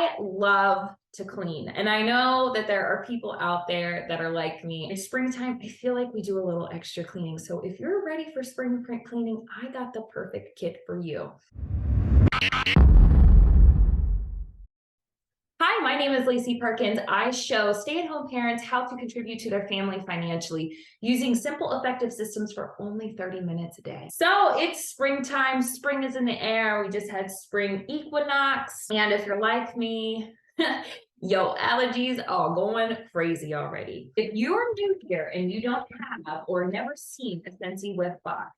I love to clean. And I know that there are people out there that are like me. In springtime, I feel like we do a little extra cleaning. So if you're ready for spring cleaning, I got the perfect kit for you. Hi, my name is Lacey Perkins. I show stay-at-home parents how to contribute to their family financially using simple, effective systems for only 30 minutes a day. So it's springtime. Spring is in the air. We just had spring equinox. And if you're like me, yo, allergies are going crazy already. If you're new here and you don't have or never seen a Scentsy Whiff box,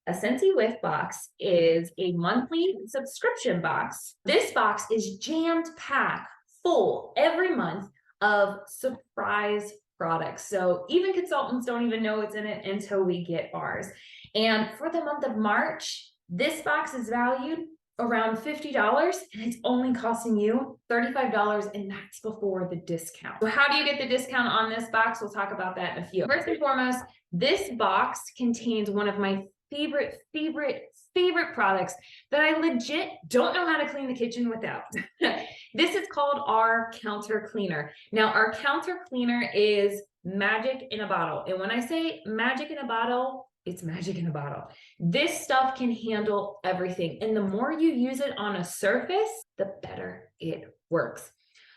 a Scentsy Whiff box is a monthly subscription box. This box is jammed packed full every month of surprise products. So even consultants don't even know what's in it until we get ours. And for the month of March, this box is valued around $50 and it's only costing you $35, and that's before the discount. So how do you get the discount on this box? We'll talk about that in a few. First and foremost, this box contains one of my favorite products that I legit don't know how to clean the kitchen without. This is called our counter cleaner. Now, our counter cleaner is magic in a bottle. And when I say magic in a bottle, it's magic in a bottle. This stuff can handle everything. And the more you use it on a surface, the better it works.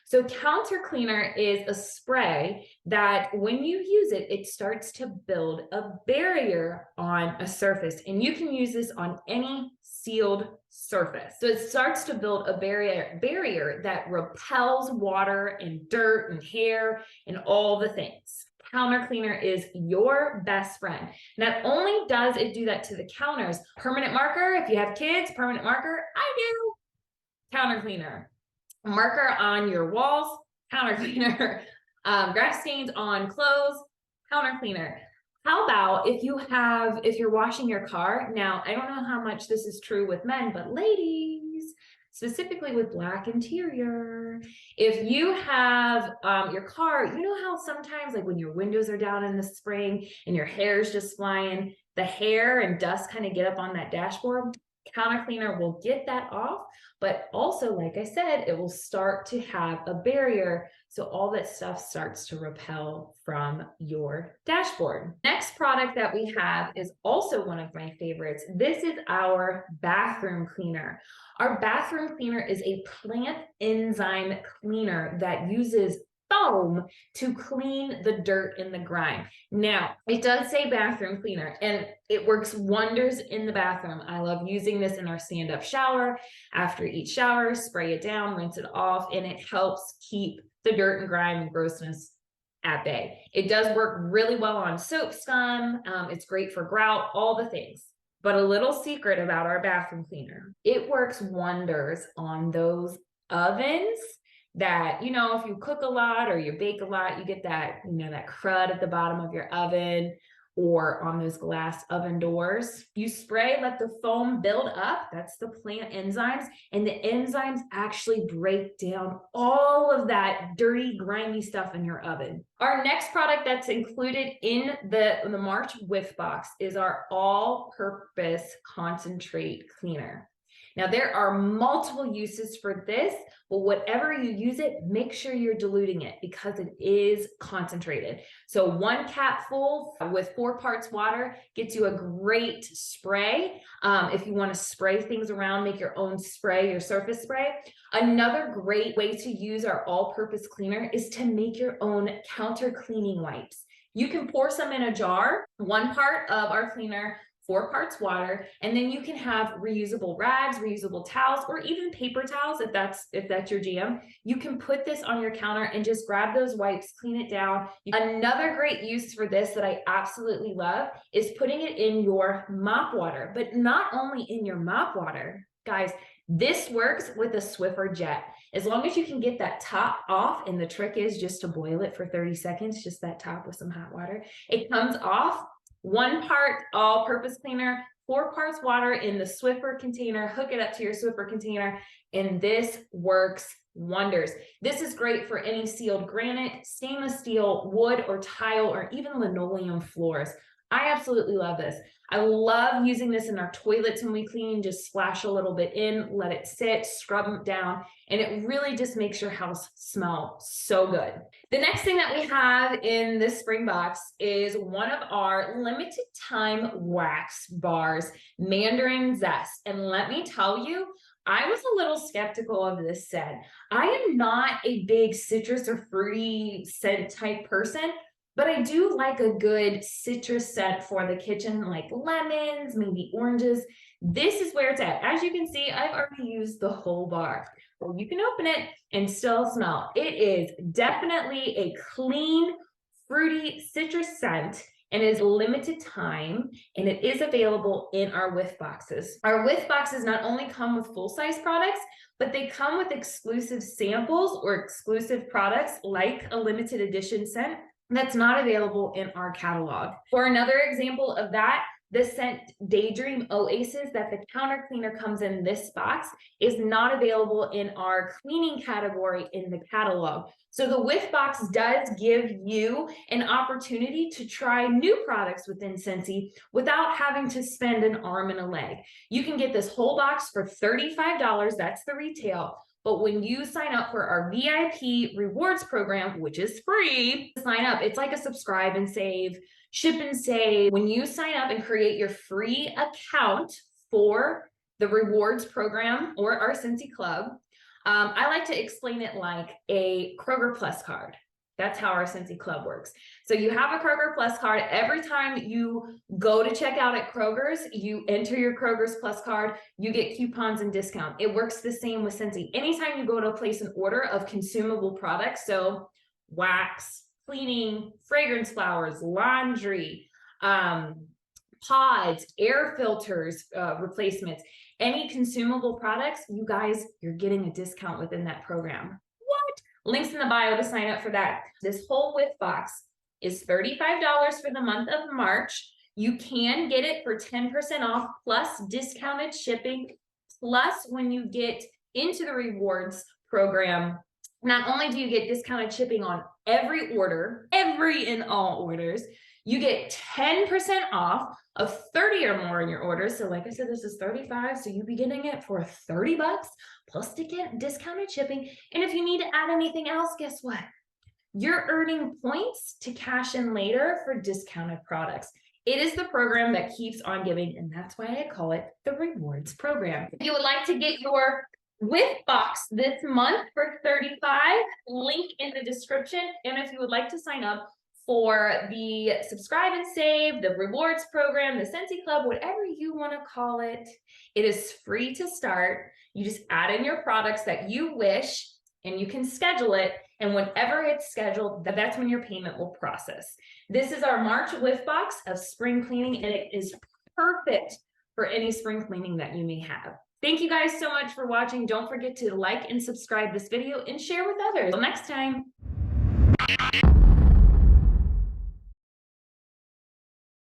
So counter cleaner is a spray that when you use it, it starts to build a barrier on a surface. And you can use this on any sealed surface. So it starts to build a barrier that repels water and dirt and hair and all the things. Counter cleaner is your best friend. Not only does it do that to the counters, permanent marker, if you have kids, permanent marker, I do, counter cleaner. Marker on your walls, counter cleaner. Grass stains on clothes, counter cleaner. How about if you're washing your car? Now, I don't know how much this is true with men, but ladies, specifically with black interior, if you have your car, you know how sometimes like when your windows are down in the spring and your hair is just flying, the hair and dust kind of get up on that dashboard? Counter cleaner will get that off, but also, like I said, it will start to have a barrier, so all that stuff starts to repel from your dashboard. Next product that we have is also one of my favorites. This is our bathroom cleaner. Our bathroom cleaner is a plant enzyme cleaner that uses foam to clean the dirt and the grime. Now, it does say bathroom cleaner and it works wonders in the bathroom. I love using this in our stand-up shower. After each shower, spray it down, rinse it off, and it helps keep the dirt and grime and grossness at bay. It does work really well on soap scum. It's great for grout, all the things. But a little secret about our bathroom cleaner, it works wonders on those ovens that, you know, if you cook a lot or you bake a lot, you get that, you know, that crud at the bottom of your oven or on those glass oven doors. You spray, let the foam build up. That's the plant enzymes. And the enzymes actually break down all of that dirty, grimy stuff in your oven. Our next product that's included in the March Whiff box is our all-purpose concentrate cleaner. Now, there are multiple uses for this, but whatever you use it, make sure you're diluting it because it is concentrated. So 1 cap full with 4 parts water gets you a great spray. If you want to spray things around, make your own spray, your surface spray. Another great way to use our all-purpose cleaner is to make your own counter cleaning wipes. You can pour some in a jar, 1 part of our cleaner, 4 parts water, and then you can have reusable rags, reusable towels, or even paper towels if that's your jam. You can put this on your counter and just grab those wipes, clean it down. Another great use for this that I absolutely love is putting it in your mop water, but not only in your mop water, guys. This works with a Swiffer jet. As long as you can get that top off, and the trick is just to boil it for 30 seconds, just that top with some hot water. It comes off. 1 part all-purpose cleaner, 4 parts water in the Swiffer container, hook it up to your Swiffer container, and this works wonders. This is great for any sealed granite, stainless steel, wood, or tile, or even linoleum floors. I absolutely love this. I love using this in our toilets when we clean, just splash a little bit in, let it sit, scrub them down, and it really just makes your house smell so good. The next thing that we have in this spring box is one of our limited time wax bars, Mandarin Zest. And let me tell you, I was a little skeptical of this scent. I am not a big citrus or fruity scent type person, but I do like a good citrus scent for the kitchen, like lemons, maybe oranges. This is where it's at. As you can see, I've already used the whole bar. Well, you can open it and still smell. It is definitely a clean, fruity citrus scent and is limited time, and it is available in our whiff boxes. Our whiff boxes not only come with full-size products, but they come with exclusive samples or exclusive products like a limited edition scent that's not available in our catalog. For another example of that, the scent Daydream Oasis that the counter cleaner comes in this box is not available in our cleaning category in the catalog. So the whiff box does give you an opportunity to try new products within Scentsy without having to spend an arm and a leg. You can get this whole box for $35, that's the retail. But when you sign up for our VIP rewards program, which is free, sign up. It's like a subscribe and save, ship and save. When you sign up and create your free account for the rewards program or our Scentsy Club, I like to explain it like a Kroger Plus card. That's how our Scentsy Club works. So you have a Kroger Plus card. Every time you go to check out at Kroger's, you enter your Kroger's Plus card, you get coupons and discount. It works the same with Scentsy. Anytime you go to place an order of consumable products, so wax, cleaning, fragrance flowers, laundry, pods, air filters, replacements, any consumable products, you guys, you're getting a discount within that program. Links in the bio to sign up for that. This whole whiff box is $35 for the month of March. You can get it for 10% off plus discounted shipping. Plus, when you get into the rewards program, not only do you get discounted shipping on every order, every and all orders, you get 10% off of 30 or more in your orders. So like I said, this is 35. So you'll be getting it for 30 bucks plus to get discounted shipping. And if you need to add anything else, guess what? You're earning points to cash in later for discounted products. It is the program that keeps on giving, and that's why I call it the rewards program. If you would like to get your whiff box this month for $35, link in the description. And if you would like to sign up for the subscribe and save, the rewards program, the Scentsy Club, whatever you want to call it, it is free to start. You just add in your products that you wish, and you can schedule it. And whenever it's scheduled, that's when your payment will process. This is our March whiff box of spring cleaning, and it is perfect for any spring cleaning that you may have. Thank you guys so much for watching. Don't forget to like and subscribe this video and share with others. Until next time.